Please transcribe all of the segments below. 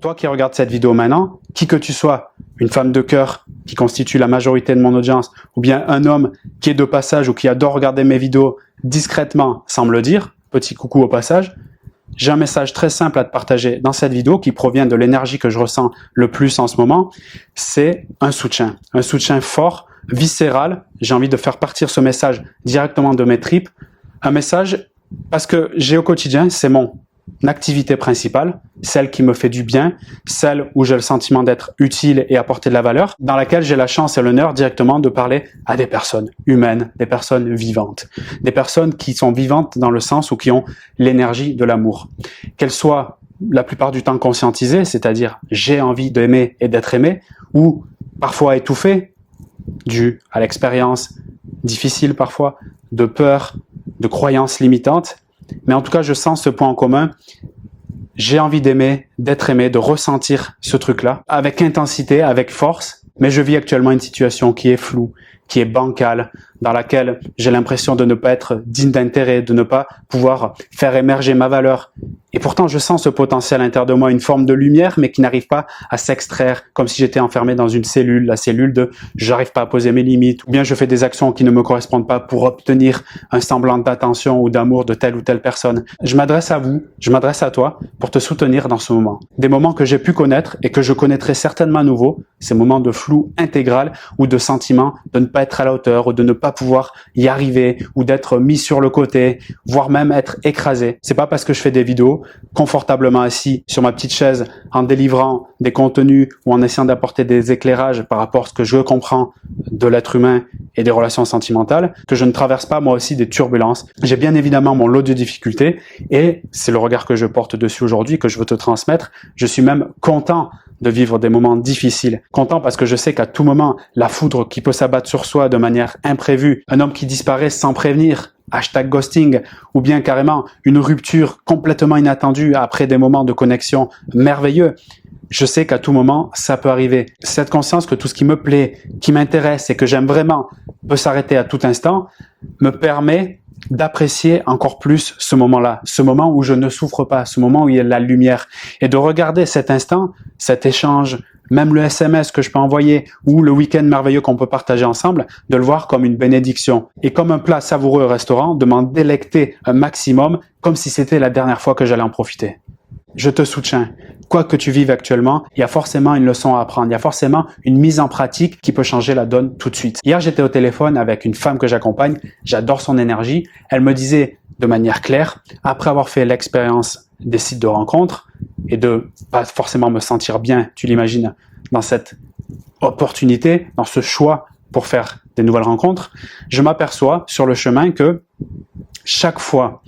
Toi qui regardes cette vidéo maintenant, qui que tu sois, une femme de cœur qui constitue la majorité de mon audience, ou bien un homme qui est de passage ou qui adore regarder mes vidéos discrètement sans me le dire, petit coucou au passage, j'ai un message très simple à te partager dans cette vidéo qui provient de l'énergie que je ressens le plus en ce moment, c'est un soutien fort, viscéral. J'ai envie de faire partir ce message directement de mes tripes, un message parce que j'ai au quotidien, c'est mon activité principale, celle qui me fait du bien, celle où j'ai le sentiment d'être utile et apporter de la valeur, dans laquelle j'ai la chance et l'honneur directement de parler à des personnes humaines, des personnes vivantes, des personnes qui sont vivantes dans le sens où qui ont l'énergie de l'amour. Qu'elles soient la plupart du temps conscientisées, c'est-à-dire j'ai envie d'aimer et d'être aimé, ou parfois étouffées, dû à l'expérience difficile parfois, de peur, de croyances limitantes. Mais en tout cas, je sens ce point en commun. J'ai envie d'aimer, d'être aimé, de ressentir ce truc-là avec intensité, avec force. Mais je vis actuellement une situation qui est floue, qui est bancale, dans laquelle j'ai l'impression de ne pas être digne d'intérêt, de ne pas pouvoir faire émerger ma valeur. Et pourtant, je sens ce potentiel à l'intérieur de moi, une forme de lumière, mais qui n'arrive pas à s'extraire, comme si j'étais enfermé dans une cellule, la cellule de « j'arrive pas à poser mes limites », ou bien je fais des actions qui ne me correspondent pas pour obtenir un semblant d'attention ou d'amour de telle ou telle personne. Je m'adresse à vous, je m'adresse à toi pour te soutenir dans ce moment. Des moments que j'ai pu connaître et que je connaîtrai certainement à nouveau, ces moments de flou intégral ou de sentiment de ne pas être à la hauteur ou de ne pas pouvoir y arriver ou d'être mis sur le côté, voire même être écrasé. C'est pas parce que je fais des vidéos confortablement assis sur ma petite chaise en délivrant des contenus ou en essayant d'apporter des éclairages par rapport à ce que je comprends de l'être humain et des relations sentimentales, que je ne traverse pas moi aussi des turbulences. J'ai bien évidemment mon lot de difficultés et c'est le regard que je porte dessus aujourd'hui que je veux te transmettre. Je suis même content de vivre des moments difficiles. Content parce que je sais qu'à tout moment, la foudre qui peut s'abattre sur soi de manière imprévue, un homme qui disparaît sans prévenir, #ghosting, ou bien carrément une rupture complètement inattendue après des moments de connexion merveilleux, je sais qu'à tout moment, ça peut arriver. Cette conscience que tout ce qui me plaît, qui m'intéresse et que j'aime vraiment peut s'arrêter à tout instant, me permet d'apprécier encore plus ce moment-là, ce moment où je ne souffre pas, ce moment où il y a la lumière, et de regarder cet instant, cet échange, même le SMS que je peux envoyer ou le week-end merveilleux qu'on peut partager ensemble, de le voir comme une bénédiction et comme un plat savoureux au restaurant, de m'en délecter un maximum comme si c'était la dernière fois que j'allais en profiter. Je te soutiens. Quoi que tu vives actuellement, il y a forcément une leçon à apprendre. Il y a forcément une mise en pratique qui peut changer la donne tout de suite. Hier, j'étais au téléphone avec une femme que j'accompagne. J'adore son énergie. Elle me disait de manière claire, après avoir fait l'expérience des sites de rencontres et de pas forcément me sentir bien, tu l'imagines, dans cette opportunité, dans ce choix pour faire des nouvelles rencontres, je m'aperçois sur le chemin que chaque fois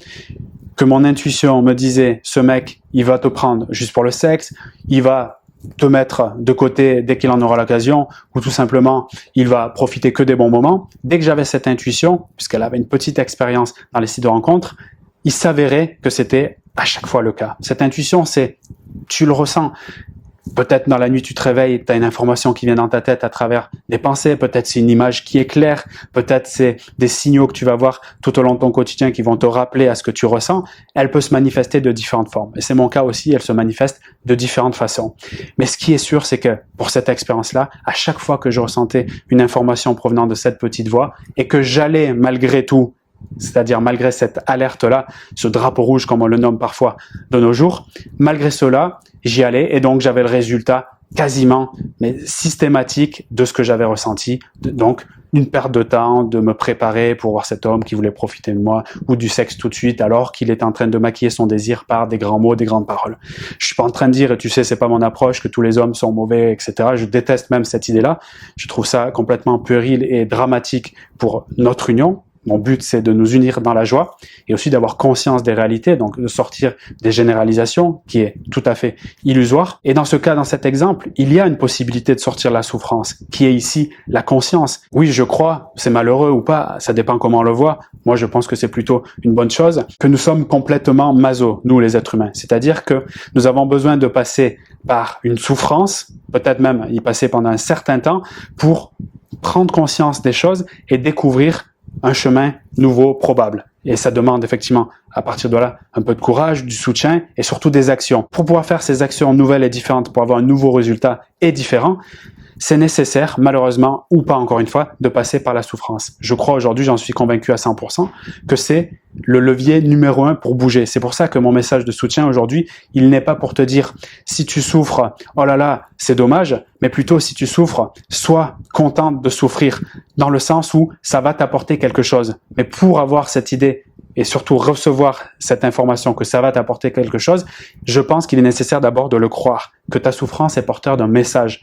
que mon intuition me disait « ce mec, il va te prendre juste pour le sexe, il va te mettre de côté dès qu'il en aura l'occasion, ou tout simplement, il va profiter que des bons moments », dès que j'avais cette intuition, puisqu'elle avait une petite expérience dans les sites de rencontres, il s'avérait que c'était à chaque fois le cas. Cette intuition, c'est, tu le ressens. Peut-être dans la nuit, tu te réveilles, tu as une information qui vient dans ta tête à travers des pensées, peut-être c'est une image qui est claire, peut-être c'est des signaux que tu vas voir tout au long de ton quotidien qui vont te rappeler à ce que tu ressens. Elle peut se manifester de différentes formes. Et c'est mon cas aussi, elle se manifeste de différentes façons. Mais ce qui est sûr, c'est que pour cette expérience-là, à chaque fois que je ressentais une information provenant de cette petite voix et que j'allais malgré tout, c'est-à-dire malgré cette alerte-là, ce drapeau rouge comme on le nomme parfois de nos jours, malgré cela, j'y allais et donc j'avais le résultat quasiment, mais systématique de ce que j'avais ressenti. Donc, une perte de temps, de me préparer pour voir cet homme qui voulait profiter de moi ou du sexe tout de suite alors qu'il est en train de maquiller son désir par des grands mots, des grandes paroles. Je suis pas en train de dire, et tu sais, c'est pas mon approche, que tous les hommes sont mauvais, etc. Je déteste même cette idée-là. Je trouve ça complètement puéril et dramatique pour notre union. Mon but, c'est de nous unir dans la joie et aussi d'avoir conscience des réalités, donc de sortir des généralisations qui est tout à fait illusoire. Et dans ce cas, dans cet exemple, il y a une possibilité de sortir de la souffrance, qui est ici la conscience. Oui, je crois, c'est malheureux ou pas, ça dépend comment on le voit. Moi, je pense que c'est plutôt une bonne chose, que nous sommes complètement maso, nous les êtres humains. C'est-à-dire que nous avons besoin de passer par une souffrance, peut-être même y passer pendant un certain temps, pour prendre conscience des choses et découvrir un chemin nouveau, probable. Et ça demande effectivement, à partir de là, un peu de courage, du soutien et surtout des actions. Pour pouvoir faire ces actions nouvelles et différentes, pour avoir un nouveau résultat et différent, c'est nécessaire, malheureusement, ou pas encore une fois, de passer par la souffrance. Je crois aujourd'hui, j'en suis convaincu à 100%, que c'est le levier numéro 1 pour bouger. C'est pour ça que mon message de soutien aujourd'hui, il n'est pas pour te dire, si tu souffres, oh là là, c'est dommage, mais plutôt si tu souffres, sois contente de souffrir, dans le sens où ça va t'apporter quelque chose. Mais pour avoir cette idée, et surtout recevoir cette information que ça va t'apporter quelque chose, je pense qu'il est nécessaire d'abord de le croire, que ta souffrance est porteur d'un message.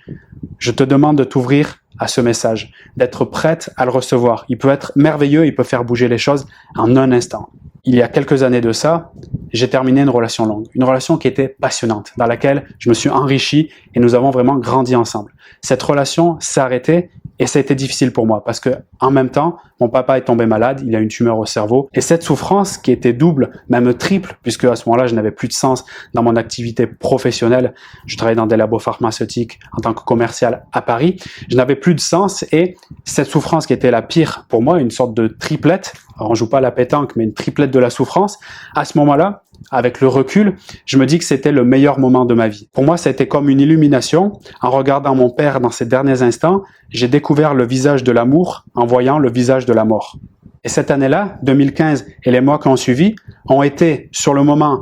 Je te demande de t'ouvrir à ce message, d'être prête à le recevoir. Il peut être merveilleux, il peut faire bouger les choses en un instant. Il y a quelques années de ça, j'ai terminé une relation longue, une relation qui était passionnante, dans laquelle je me suis enrichi et nous avons vraiment grandi ensemble. Cette relation s'est arrêtée et ça a été difficile pour moi parce que, en même temps, mon papa est tombé malade, il a une tumeur au cerveau et cette souffrance qui était double, même triple, puisque à ce moment-là, je n'avais plus de sens dans mon activité professionnelle. Je travaillais dans des labos pharmaceutiques en tant que commercial à Paris. Je n'avais plus de sens et cette souffrance qui était la pire pour moi, une sorte de triplette, alors on joue pas à la pétanque, mais une triplette de la souffrance, à ce moment-là, avec le recul, je me dis que c'était le meilleur moment de ma vie. Pour moi, ça a été comme une illumination. En regardant mon père dans ces derniers instants, j'ai découvert le visage de l'amour en voyant le visage de la mort. Et cette année-là, 2015 et les mois qui ont suivi, ont été sur le moment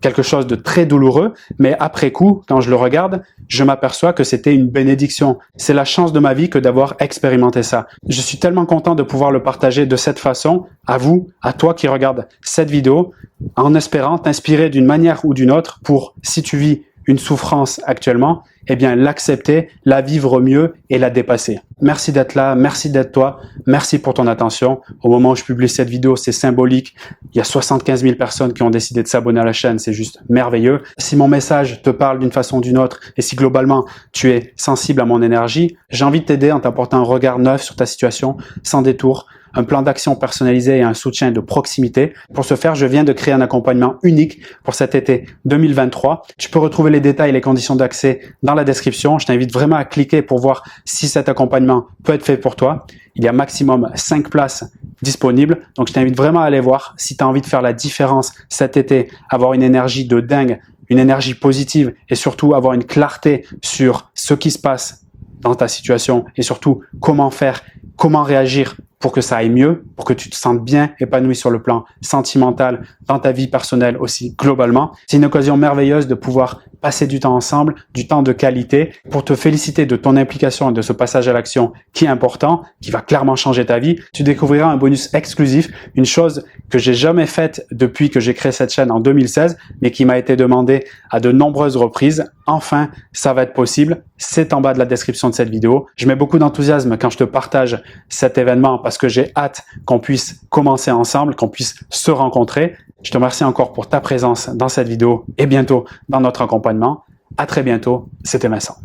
quelque chose de très douloureux, mais après coup, quand je le regarde, je m'aperçois que c'était une bénédiction. C'est la chance de ma vie que d'avoir expérimenté ça. Je suis tellement content de pouvoir le partager de cette façon à vous, à toi qui regardes cette vidéo, en espérant t'inspirer d'une manière ou d'une autre pour, si tu vis une souffrance actuellement, eh bien l'accepter, la vivre mieux et la dépasser. Merci d'être là, merci d'être toi, merci pour ton attention. Au moment où je publie cette vidéo, c'est symbolique. Il y a 75 000 personnes qui ont décidé de s'abonner à la chaîne, c'est juste merveilleux. Si mon message te parle d'une façon ou d'une autre et si globalement tu es sensible à mon énergie, j'ai envie de t'aider en t'apportant un regard neuf sur ta situation, sans détour, un plan d'action personnalisé et un soutien de proximité. Pour ce faire, je viens de créer un accompagnement unique pour cet été 2023. Tu peux retrouver les détails et les conditions d'accès dans la description. Je t'invite vraiment à cliquer pour voir si cet accompagnement peut être fait pour toi. Il y a maximum 5 places disponibles. Donc, je t'invite vraiment à aller voir si tu as envie de faire la différence cet été, avoir une énergie de dingue, une énergie positive et surtout avoir une clarté sur ce qui se passe dans ta situation et surtout comment faire, comment réagir pour que ça aille mieux, pour que tu te sentes bien épanoui sur le plan sentimental, dans ta vie personnelle aussi globalement. C'est une occasion merveilleuse de pouvoir passer du temps ensemble, du temps de qualité, pour te féliciter de ton implication et de ce passage à l'action qui est important, qui va clairement changer ta vie. Tu découvriras un bonus exclusif, une chose que j'ai jamais faite depuis que j'ai créé cette chaîne en 2016, mais qui m'a été demandée à de nombreuses reprises. Enfin, ça va être possible. C'est en bas de la description de cette vidéo. Je mets beaucoup d'enthousiasme quand je te partage cet événement parce que j'ai hâte qu'on puisse commencer ensemble, qu'on puisse se rencontrer. Je te remercie encore pour ta présence dans cette vidéo et bientôt dans notre accompagnement. À très bientôt. C'était Vincent.